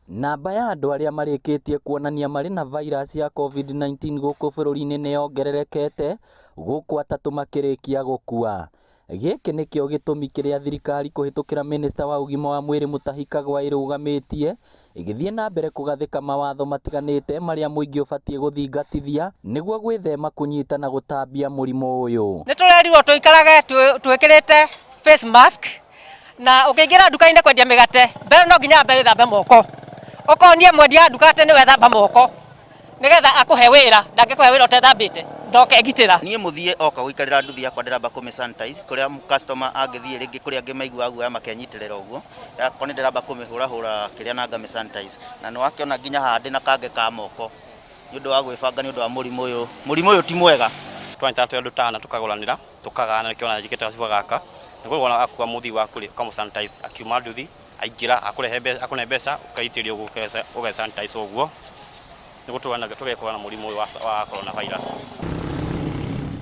Namba ya andũ arĩa marĩkĩtie kuonania marĩ na virus ya COVID-19 gũkũ bũrũri-inĩ nĩ yongererekete, gũkũ atatũ makĩrĩkia gũkua. Gĩkĩ nĩkĩo gĩtũmi kĩrĩa thirikari kũhĩtũkĩra minista wa ũgima wa mwĩrĩ Mutahi Kagwe ĩrũgamĩtie, ĩgĩthiĩ na mbere kũgathĩka mawatho matiganĩte marĩa mũingĩ ũbatiĩ gũthingatithia nĩguo gwĩthema kũnyita na gũtambia mũrimũ ũyũ. Nĩ tũrerirwo tũikarage twĩkĩrĩte face mask, na ũkĩingĩra nduka-inĩ kwendia mĩgate, mbere no nginya wambe wĩthambe moko. Okonie mwendia nduka atĩ nĩ wethamba moko nigetha akũhe wĩra, ndangĩkũhe wĩra ũtethambĩte ndokegitĩra. Niĩ mũthie oka gũikarĩra nduthi yakwa ndĩramba kũmĩsanitize kũrĩa customer angĩthiĩ rĩngĩ kũrĩa angĩmaigua guoya makenyitĩrĩra ũguo, yakwa nĩ ndĩramba kũmĩhũrahũra kĩrĩa na ngamisanitize, na nĩ wakĩona nginya haha ndĩ na kange ka moko nĩ ũndũ wa gwĩbanga nĩ ũndũ wa mũrimũ ũyũ ti mwega. Twanyita andũ tana tukagũranĩra tukagana nĩkĩona njĩkĩte gacuba gaka nĩguo wona akua mũthi wa kũrĩ ũkamũsanitize, akiuma nduthi aingĩra akũne mbeca ũkaitĩrio ũgesanitize ũguo nĩguo tũgekũrana na mũrimũ ũyũ wa coronavirus.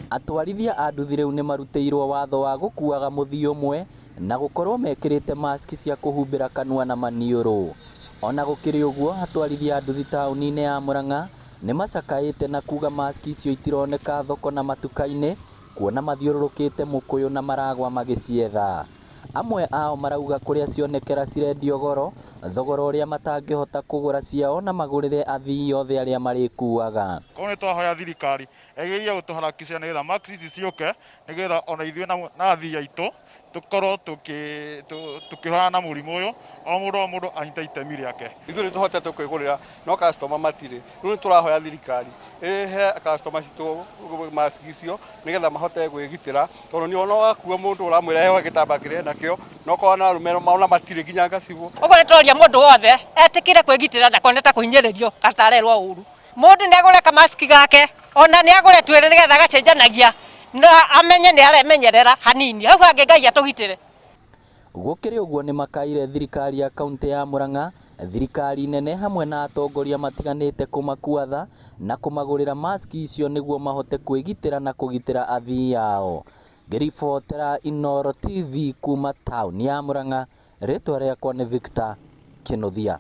Atwarithia a nduthi rĩu nĩ marutĩirwo watho wa gũkuaga mũthii ũmwe na gũkorwo mekĩrĩte mask cia kũhumbĩra kanua na maniũrũ. Ona gũkĩrĩ ũguo, atwarithia a nduthi taũni-inĩ ya Murang'a nĩ macakaĩte na kuga mask icio itironeka thoko na matuka-inĩ, kuona mathiũrũrũkĩte mũkũyũ na maragwa magĩcietha. Amwe ao marauga kũrĩa cionekera cirendio goro, thogora ũrĩa matangĩhota kũgũra ciao na magũrĩre athii othe arĩa marĩkuaga. Korwo nĩ twahoya thirikari ĩgerie gũtũharakisha nĩgetha mask ici ciũke, nĩgetha ona ithuĩ na athii aitũ tũkorwo tũkĩhũrana na mũrimũ ũyũ, o mũndũ anyita itemi rĩake. Ithuĩ nĩ tũhotete kwĩgũrĩra no customer matirĩ. Rĩu nĩ tũrahoya thirikari ĩhe customer citũ mask icio nĩgetha mahote gwĩgitĩra, tondũ nĩ ona wakua mũndũ ũramwĩra heho gĩtambaya kĩrĩa ĩnakĩo, no korwo na arũme maona matirĩ nginya ngacibũ. Ũguo nĩ tũroria mũndũ wothe etĩkĩre kwĩgitĩra ndakonete kũhinyĩrĩrio kana tarerwo ũru. Mũndũ nĩ agũre kamaski gake, ona nĩ agũre twĩrĩ nĩgetha agacenjanagia na amenye nĩ aremenyerera hanini, hau hangĩ Ngai atũgitĩre. Gũkĩrĩ ũguo nĩ makaire thirikari ya kaunti ya Murang'a, thirikari nene hamwe na atongoria matiganĩte kũmakua tha na kũmagũrĩra mask icio nĩguo mahote kwĩgitĩra na kũgitĩra athii ao. Ngĩribotera Inooro TV kuma taũni ya Murang'a, rĩtwa rĩakwa nĩ Victor Kĩnuthia.